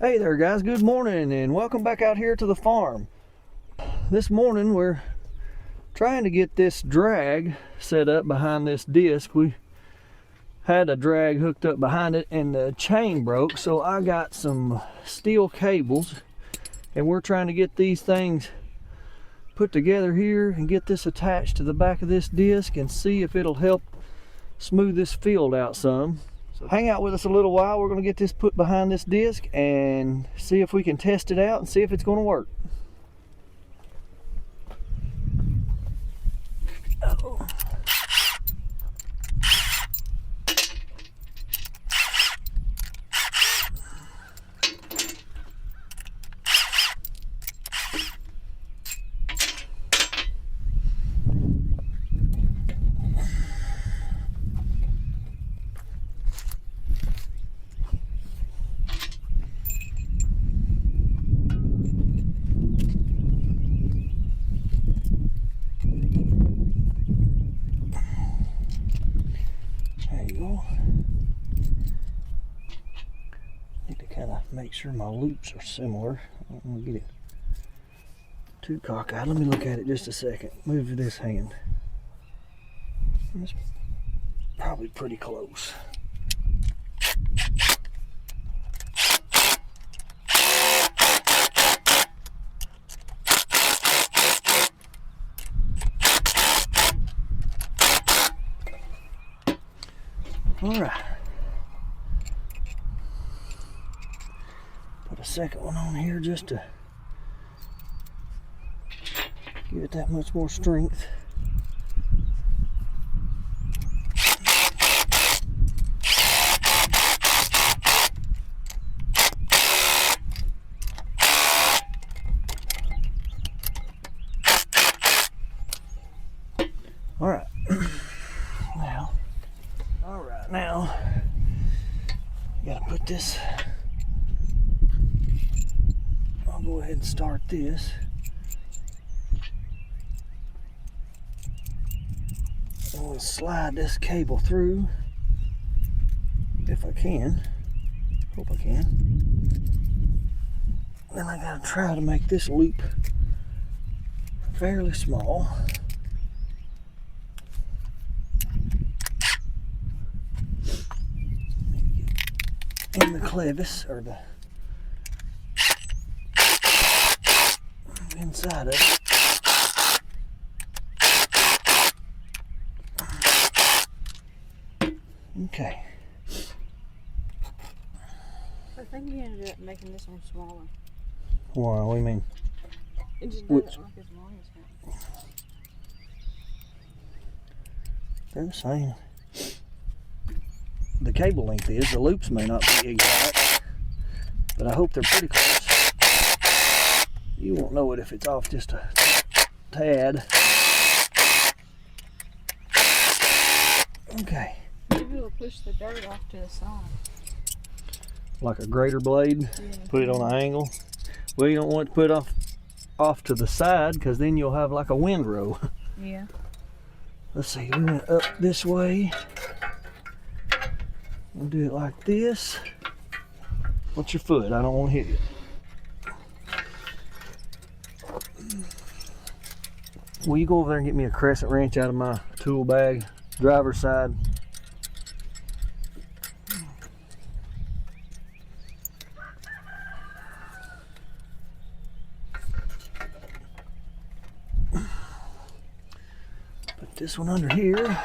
Hey there guys, good morning and welcome back out here to the farm. This morning we're trying to get this drag set up behind this disc. We had a drag hooked up behind it and the chain broke, so I got some steel cables and we're trying to get these things put together here and get this attached to the back of this disc and see if it'll help smooth this field out some. So hang out with us a little while. We're going to get this put behind this disc and see if we can test it out and see if it's going to work. Oh. Need to kind of make sure my loops are similar. I don't want to get it too cockeyed. Let me look at it just a second. Move this hand. It's probably pretty close. All right. Put a second one on here just to give it that much more strength. All right. Now, you gotta put this. I'll go ahead and start this. I'm gonna slide this cable through if I can. Hope I can. Then I gotta try to make this loop fairly small. In the clevis, or the inside of it. Okay. I think you ended up making this one smaller. Why? What do you mean? It just doesn't look as long as that. They're the same. The cable length is. The loops may not be exact, but I hope they're pretty close. You won't know it if it's off just a tad. Okay. Maybe it'll push the dirt off to the side. Like a grater blade? Yeah. Put it on an angle? Well, you don't want to put it off to the side because then you'll have like a windrow. Yeah. Let's see, we went up this way. We'll do it like this. What's your foot? I don't want to hit you. Will you go over there and get me a crescent wrench out of my tool bag, driver's side? Put this one under here.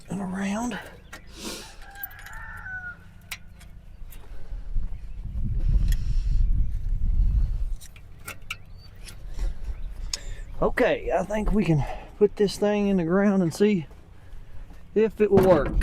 And around. Okay, I think we can put this thing in the ground and see if it will work.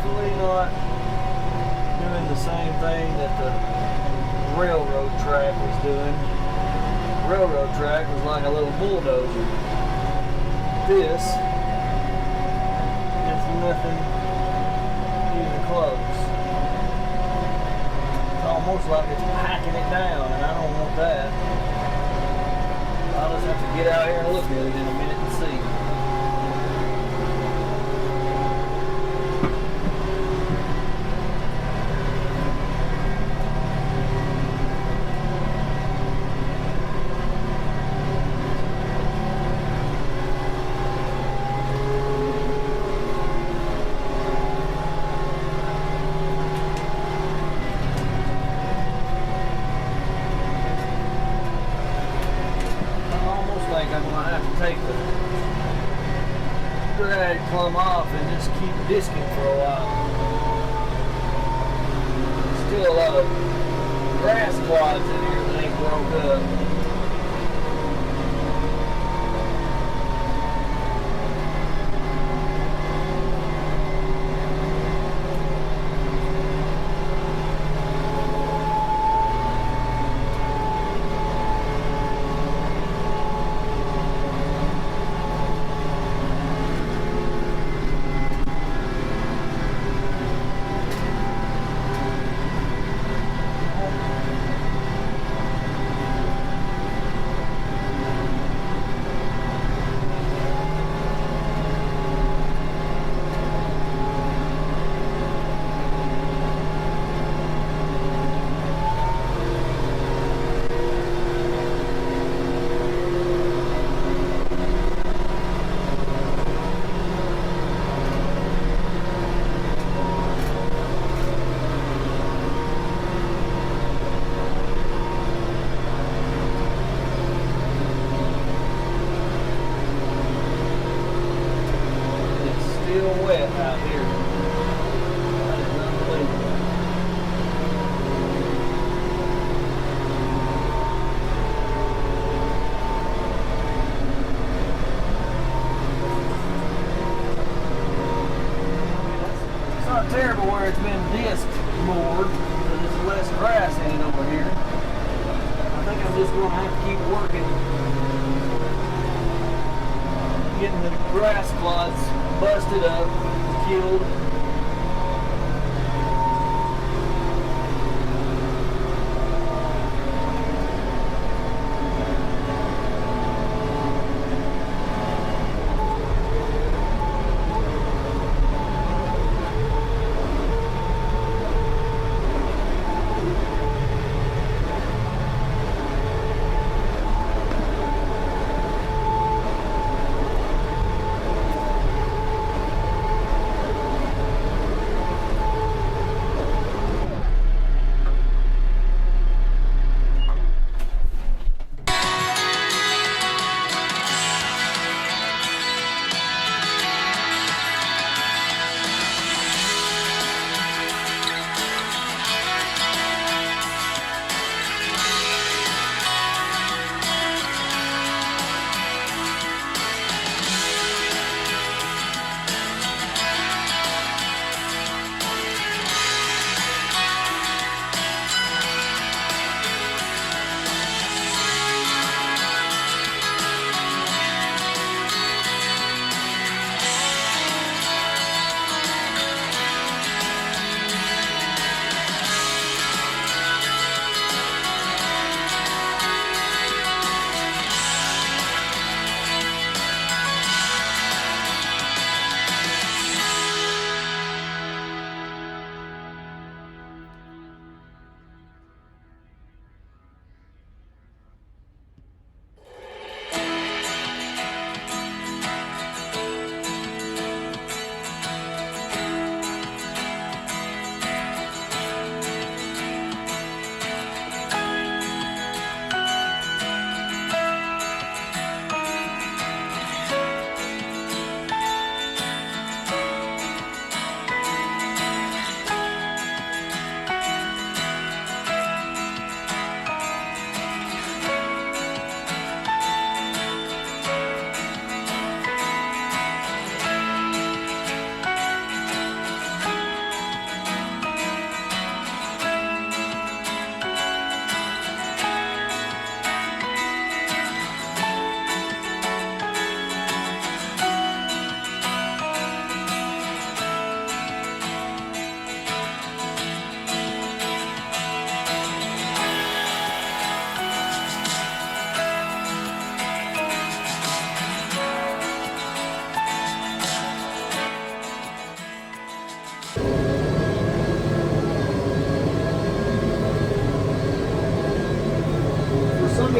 hopefully not doing the same thing that the railroad track was doing. Railroad track was like a little bulldozer. This is nothing even close. It's almost like it's packing it down, and I don't want that. I'll just have to get out here and look at it in a minute and see. I'm gonna have to take the drag plumb off and just keep disking for a while. Still a lot of grass clods in here that ain't broke up. Wet out here. That is unbelievable. It's not terrible where it's been disked more, but there's less grass in it over here. I think I'm just going to have to keep working, getting the grass clods busted up, killed.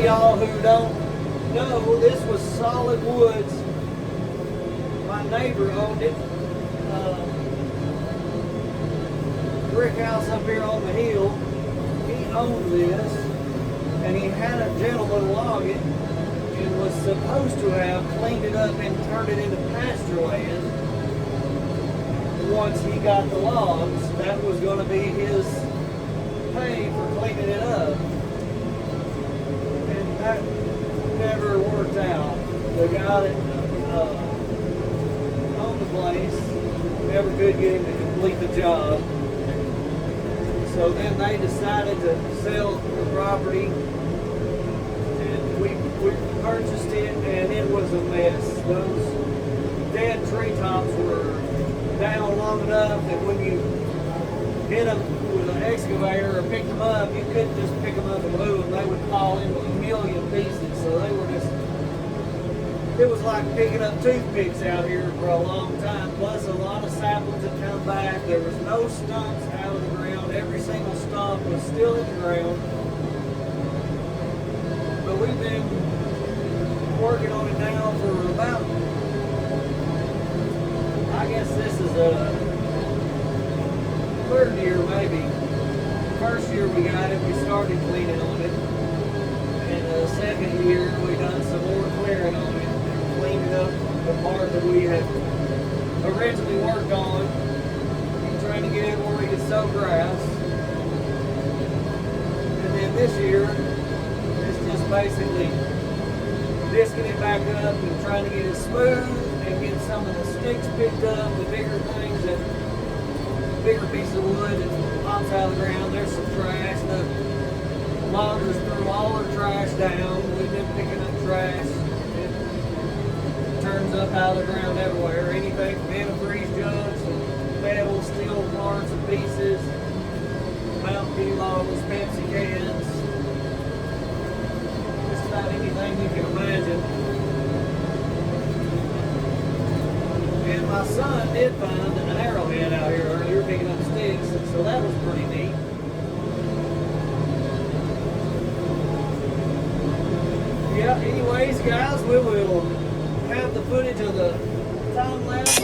y'all who don't know, this was solid woods. My neighbor owned it. Brick house up here on the hill. He owned this, and he had a gentleman log it, and was supposed to have cleaned it up and turned it into pasture land. Once he got the logs, that was going to be his pay for cleaning it up, and that never worked out. The guy that owned the place never could get him to complete the job. So then they decided to sell the property, and we purchased it, and it was a mess. Those dead treetops were down long enough that when you hit them with an excavator or picked them up, you couldn't just pick them up and move them. They would fall into a million pieces. So they were just, it was like picking up toothpicks out here for a long time. Plus a lot of saplings had come back. There was no stumps out of the ground. Every single stump was still in the ground. But we've been working on it now for about, I guess this is a third year maybe. First year we got it, we started cleaning on it. And the second year we done some more clearing on it and cleaned up the part that we had originally worked on, trying to get it where we could sow grass. And then this year, it's just basically disking it back up and trying to get it smooth and get some of the sticks picked up, the bigger things, that bigger piece of wood that pops out of the ground. There's some trash. The loggers threw all their trash down. We've been picking up trash. It turns up out of the ground everywhere. Anything from antifreeze jugs, metal, steel parts and pieces, Mountain Dew bottles, Pepsi cans, just about anything you can imagine. And my son did find an arrowhead out here earlier picking up sticks, so that was pretty neat. Yeah, anyways, guys, we will have the footage of the time lapse.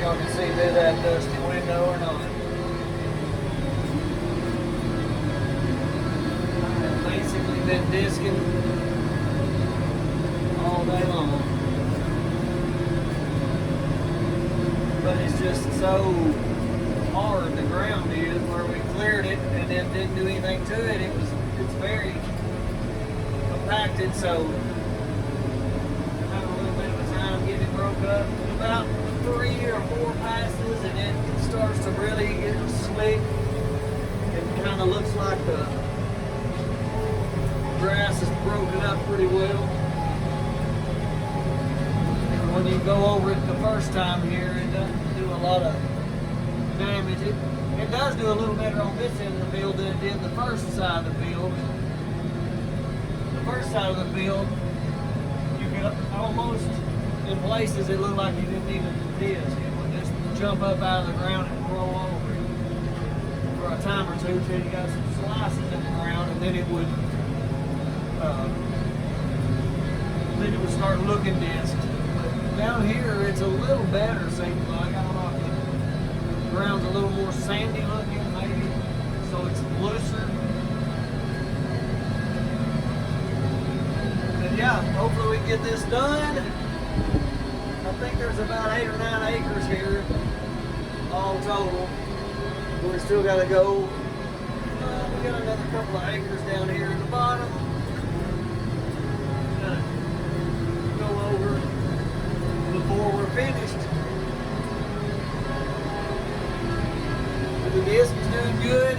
y'all can see through that dusty window or not. I've basically been disking all day long. But it's just so hard, the ground is, where we cleared it and then didn't do anything to it. It's very compacted, so get it broke up in about 3 or 4 passes, and it starts to really get slick. It kind of looks like the grass is broken up pretty well. And when you go over it the first time here, it doesn't do a lot of damage. It does do a little better on this end of the field than it did the first side of the field. The first side of the field, you could almost, in places, it looked like you didn't even disc. It would just jump up out of the ground and roll over it for a time or two till you got some slices in the ground, and then it would start looking disc. But down here, it's a little better, seems like. I don't know if the ground's a little more sandy looking, maybe, so it's looser. But yeah, hopefully we can get this done. I think there's about 8 or 9 acres here, all total. We still got to go. We got another couple of acres down here at the bottom. Gotta go over before we're finished. But the disc is doing good.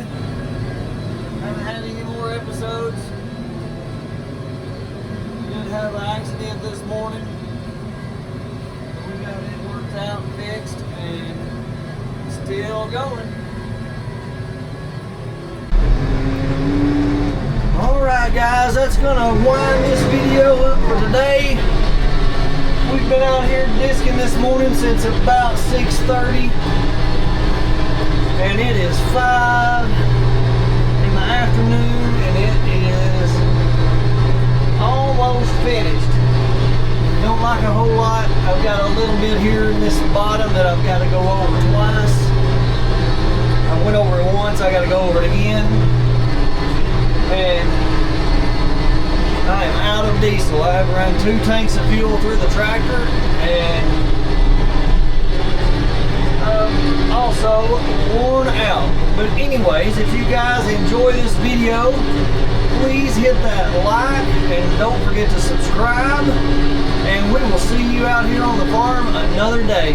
Haven't had any more episodes. Did have an accident this morning. Got it worked out and fixed, and still going. Alright guys, that's gonna wind this video up for today. We've been out here disking this morning since about 6:30, and it is 5 in the afternoon, and it is almost finished. Don't like a whole lot. I've got a little bit here in this bottom that I've got to go over twice. I went over it once, I got to go over it again. And I am out of diesel. I have run 2 tanks of fuel through the tractor, and I'm also worn out. But anyways, if you guys enjoy this video, please hit that like and don't forget to subscribe. And we will see you out here on the farm another day.